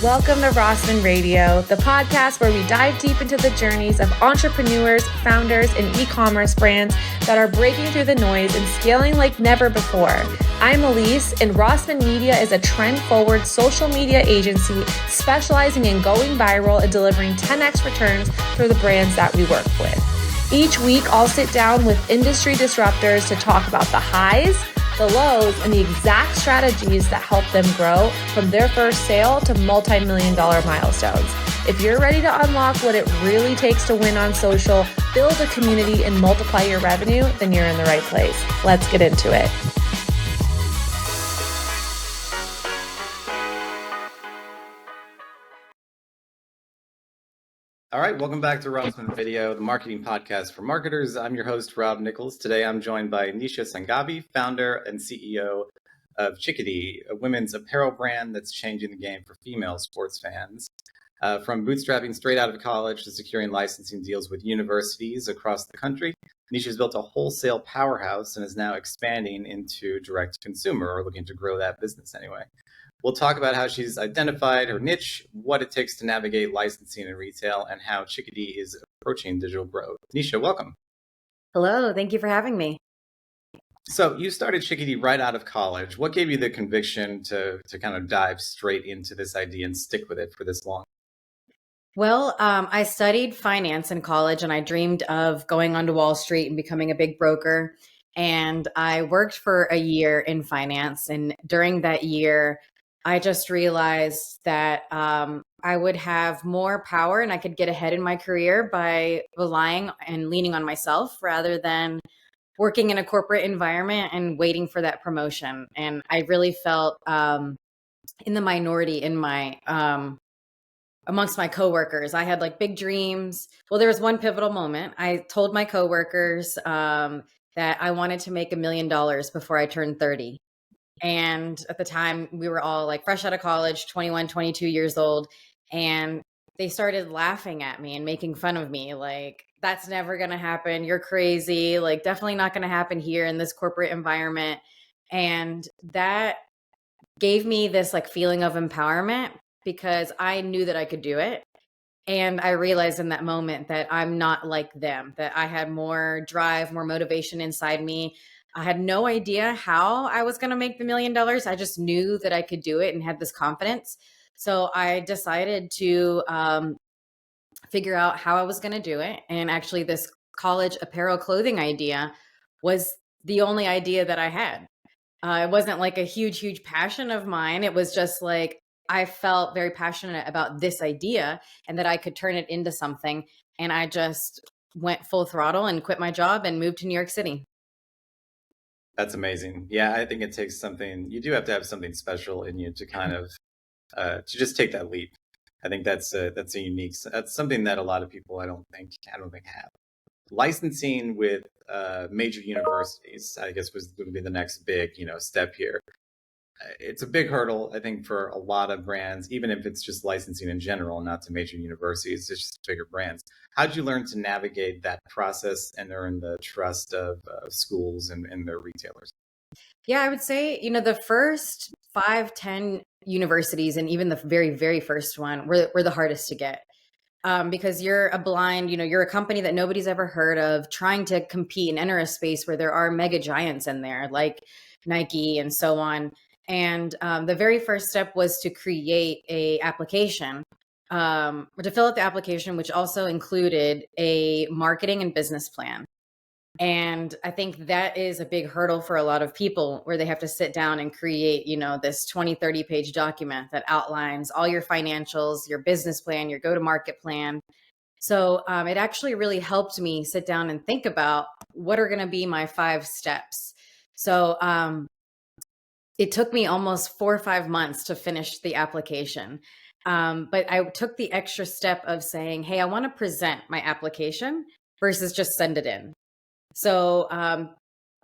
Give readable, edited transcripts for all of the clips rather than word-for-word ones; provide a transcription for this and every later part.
Welcome to Rossman Radio, the podcast where we dive deep into the journeys of entrepreneurs, founders, and e-commerce brands that are breaking through the noise and scaling like never before. I'm Elise, and Rossman Media is a trend-forward social media agency specializing in going viral and delivering 10x returns for the brands that we work with. Each week, I'll sit down with industry disruptors to talk about the highs, the lows, and the exact strategies that help them grow from their first sale to multi-million-dollar milestones. If you're ready to unlock what it really takes to win on social, build a community, and multiply your revenue, then you're in the right place. Let's get into it. All right, welcome back to Rossman Video, the marketing podcast for marketers. I'm your host, Rob Nichols. Today, I'm joined by Nesha Sangabi, founder and CEO of Chickadee, a women's apparel brand that's changing the game for female sports fans. From bootstrapping straight out of college to securing licensing deals with universities across the country, Nesha's built a wholesale powerhouse and is now expanding into direct-to-consumer, or looking to grow that business anyway. We'll talk about how she's identified her niche, what it takes to navigate licensing and retail, and how Chickadee is approaching digital growth. Nesha, welcome. Hello, thank you for having me. So you started Chickadee right out of college. What gave you the conviction to kind of dive straight into this idea and stick with it for this long? Well, I studied finance in college and I dreamed of going onto Wall Street and becoming a big broker. And I worked for a year in finance. And during that year, I just realized that I would have more power and I could get ahead in my career by relying and leaning on myself rather than working in a corporate environment and waiting for that promotion. And I really felt in the minority in my amongst my coworkers. I had like big dreams. Well, there was one pivotal moment. I told my coworkers that I wanted to make $1 million before I turned 30. And at the time we were all like fresh out of college, 21, 22 years old. And they started laughing at me and making fun of me. Like, that's never going to happen. You're crazy. Like, definitely not going to happen here in this corporate environment. And that gave me this like feeling of empowerment because I knew that I could do it. And I realized in that moment that I'm not like them, that I had more drive, more motivation inside me. I had no idea how I was going to make the $1 million. I just knew that I could do it and had this confidence. So I decided to figure out how I was going to do it. And actually this college apparel clothing idea was the only idea that I had. It wasn't like a huge passion of mine. It was just like, I felt very passionate about this idea and that I could turn it into something. And I just went full throttle and quit my job and moved to New York City. That's amazing. Yeah, I think it takes something, you do have to have something special in you to kind of, to just take that leap. I think that's a unique, that's something that a lot of people I don't think have. Licensing with major universities, I guess, would be the next big, step here. It's a big hurdle, I think, for a lot of brands, even if it's just licensing in general, not to major universities, it's just bigger brands. How did you learn to navigate that process and earn the trust of schools and their retailers? Yeah, I would say, the first 5-10 universities and even the very, very first one were the hardest to get. Because you're a blind, you're a company that nobody's ever heard of trying to compete and enter a space where there are mega giants in there like Nike and so on. And the very first step was to create a application, or to fill out the application, which also included a marketing and business plan. And I think that is a big hurdle for a lot of people where they have to sit down and create, this 20, 30 page document that outlines all your financials, your business plan, your go-to-market plan. So it actually really helped me sit down and think about what are going to be my 5 steps. So it took me almost 4 or 5 months to finish the application. But I took the extra step of saying, hey, I want to present my application versus just send it in. So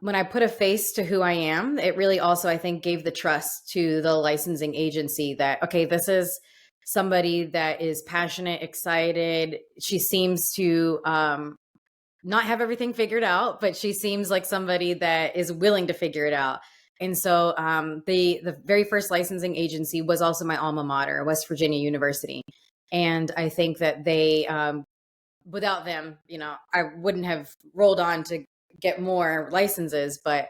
when I put a face to who I am, it really also, I think, gave the trust to the licensing agency that, okay, this is somebody that is passionate, excited. She seems to not have everything figured out, but she seems like somebody that is willing to figure it out. And so the very first licensing agency was also my alma mater, West Virginia University. And I think that they, without them, I wouldn't have rolled on to get more licenses. But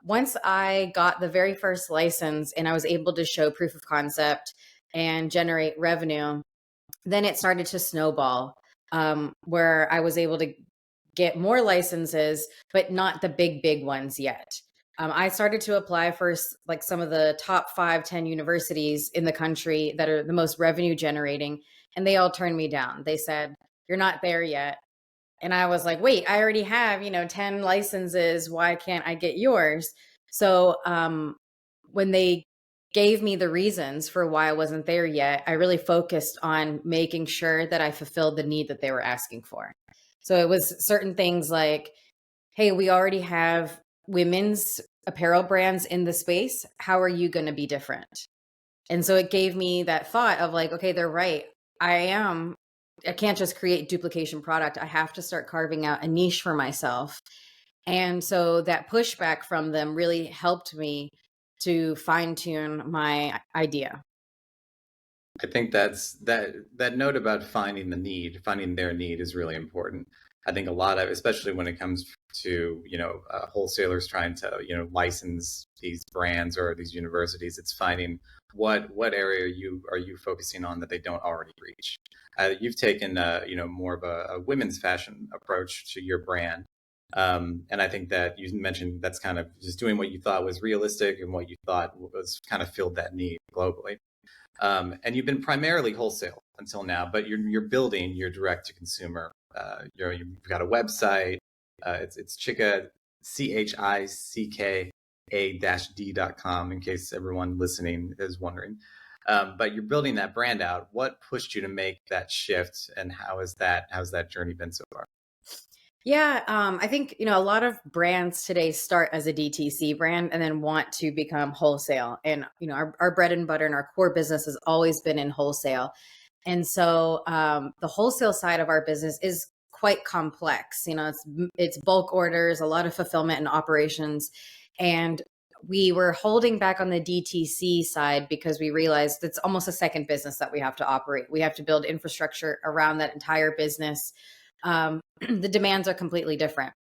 once I got the very first license and I was able to show proof of concept and generate revenue, then it started to snowball, where I was able to get more licenses, but not the big ones yet. I started to apply for like some of the top 5-10 universities in the country that are the most revenue generating, and they all turned me down. They said, "You're not there yet." And I was like, "Wait, I already have, 10 licenses. Why can't I get yours?" So when they gave me the reasons for why I wasn't there yet, I really focused on making sure that I fulfilled the need that they were asking for. So it was certain things like, "Hey, we already have women's apparel brands in the space. How are you going to be different?" And so it gave me that thought of like, okay, they're right. I can't just create duplication product. I have to start carving out a niche for myself. And so that pushback from them really helped me to fine tune my idea. I think that note about finding their need is really important. I think a lot of, especially when it comes to wholesalers trying to license these brands or these universities, it's finding what area are you focusing on that they don't already reach. You've taken more of a women's fashion approach to your brand, and I think that you mentioned that's kind of just doing what you thought was realistic and what you thought was kind of filled that need globally. And you've been primarily wholesale until now, but you're building your direct to consumer. You've got a website. It's Chicka, CHICKA-D.com, in case everyone listening is wondering. But you're building that brand out. What pushed you to make that shift, and how's that journey been so far? Yeah, I think, a lot of brands today start as a DTC brand and then want to become wholesale. And, our bread and butter and our core business has always been in wholesale. And so the wholesale side of our business is quite complex. It's bulk orders, a lot of fulfillment and operations. And we were holding back on the DTC side because we realized it's almost a second business that we have to operate. We have to build infrastructure around that entire business. The demands are completely different.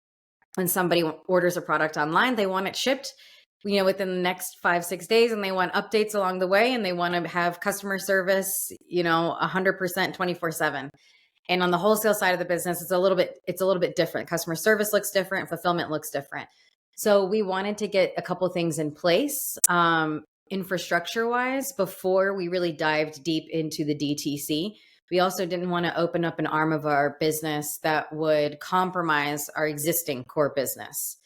When somebody orders a product online, they want it shipped, within the next 5-6 days, and they want updates along the way, and they want to have customer service, 100% 24/7. And on the wholesale side of the business, it's a little bit different. Customer service looks different, fulfillment looks different. So we wanted to get a couple things in place, infrastructure wise, before we really dived deep into the DTC. We also didn't want to open up an arm of our business that would compromise our existing core business.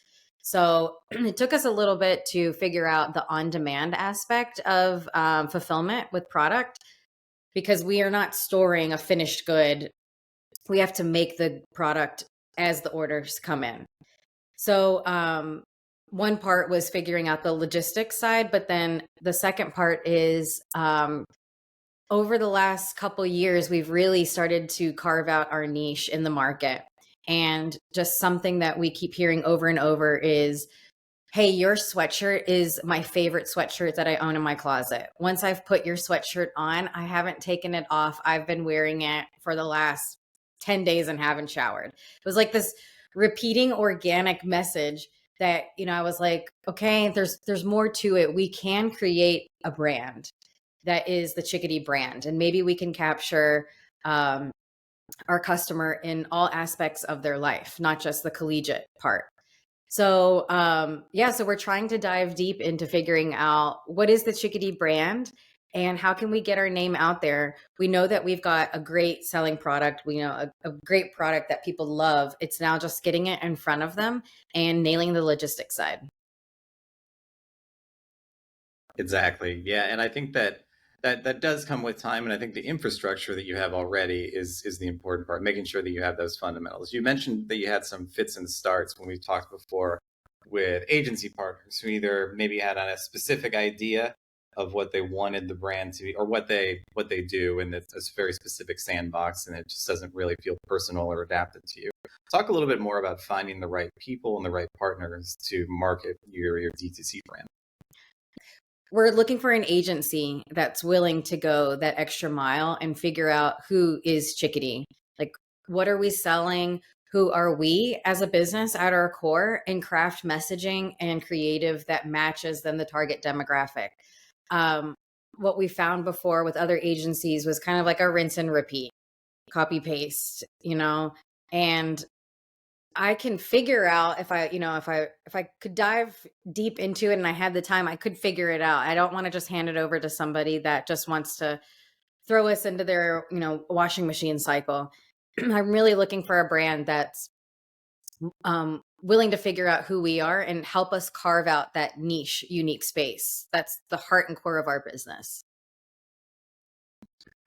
So it took us a little bit to figure out the on-demand aspect of fulfillment with product, because we are not storing a finished good. We have to make the product as the orders come in. So one part was figuring out the logistics side, but then the second part is over the last couple years, we've really started to carve out our niche in the market. And just something that we keep hearing over and over is, "Hey, your sweatshirt is my favorite sweatshirt that I own in my closet. Once I've put your sweatshirt on, I haven't taken it off. I've been wearing it for the last 10 days and haven't showered." It was like this repeating organic message that, I was like, okay, there's more to it. We can create a brand that is the Chickadee brand, and maybe we can capture our customer in all aspects of their life, not just the collegiate part. So so we're trying to dive deep into figuring out what is the Chickadee brand and how can we get our name out there. We know that we've got a great selling product. We know a great product that people love. It's now just getting it in front of them and nailing the logistics side. Exactly. Yeah, and I think that does come with time, and I think the infrastructure that you have already is the important part, making sure that you have those fundamentals. You mentioned that you had some fits and starts when we talked before with agency partners who either maybe had a specific idea of what they wanted the brand to be or what they do, and it's a very specific sandbox and it just doesn't really feel personal or adapted to you. talk a little bit more about finding the right people and the right partners to market your D2C brand. We're looking for an agency that's willing to go that extra mile and figure out who is Chickadee. Like, what are we selling? Who are we as a business at our core, and craft messaging and creative that matches then the target demographic. What we found before with other agencies was kind of like a rinse and repeat, copy paste, and I can figure out if I could dive deep into it and I had the time, I could figure it out. I don't want to just hand it over to somebody that just wants to throw us into their, washing machine cycle. I'm really looking for a brand that's willing to figure out who we are and help us carve out that niche, unique space. That's the heart and core of our business.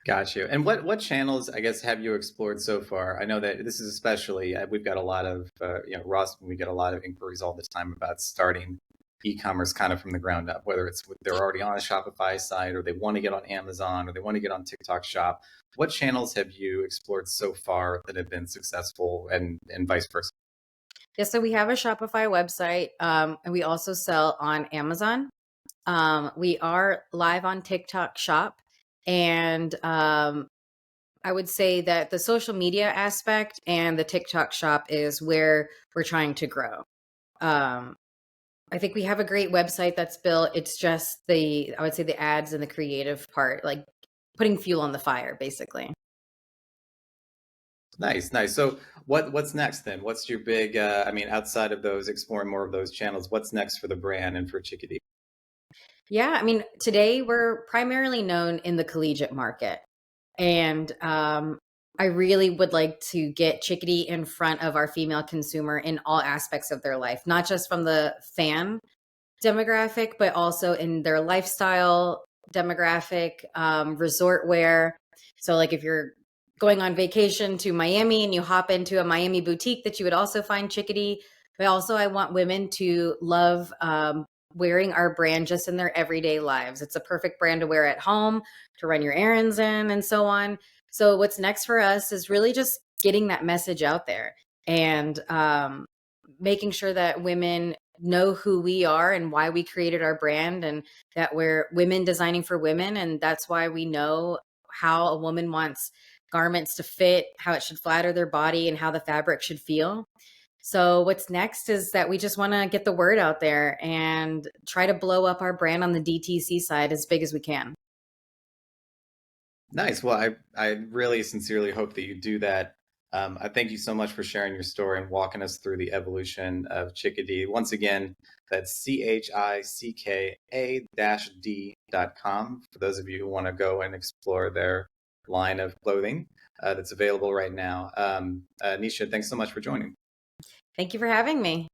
Got you. And what channels, I guess, have you explored so far? I know that this is especially, we've got a lot of, Ross, we get a lot of inquiries all the time about starting e-commerce kind of from the ground up, whether it's they're already on a Shopify site or they want to get on Amazon or they want to get on TikTok Shop. What channels have you explored so far that have been successful and vice versa? Yeah, so we have a Shopify website, and we also sell on Amazon. We are live on TikTok Shop. And I would say that the social media aspect and the TikTok Shop is where we're trying to grow. I think we have a great website that's built. It's just I would say the ads and the creative part, like putting fuel on the fire, basically. Nice. So what's next then? What's your big, outside of those, exploring more of those channels, what's next for the brand and for Chickadee? Yeah, today we're primarily known in the collegiate market. And I really would like to get Chickadee in front of our female consumer in all aspects of their life, not just from the fan demographic, but also in their lifestyle demographic, resort wear. So like if you're going on vacation to Miami and you hop into a Miami boutique, that you would also find Chickadee. But also I want women to love wearing our brand just in their everyday lives. It's a perfect brand to wear at home, to run your errands in, and so on. So what's next for us is really just getting that message out there and making sure that women know who we are and why we created our brand, and that we're women designing for women. And that's why we know how a woman wants garments to fit, how it should flatter their body, and how the fabric should feel. So what's next is that we just want to get the word out there and try to blow up our brand on the DTC side as big as we can. Nice. Well, I really sincerely hope that you do that. I thank you so much for sharing your story and walking us through the evolution of Chickadee. Once again, that's CHICKA-D.com for those of you who want to go and explore their line of clothing that's available right now. Nesha, thanks so much for joining. Thank you for having me.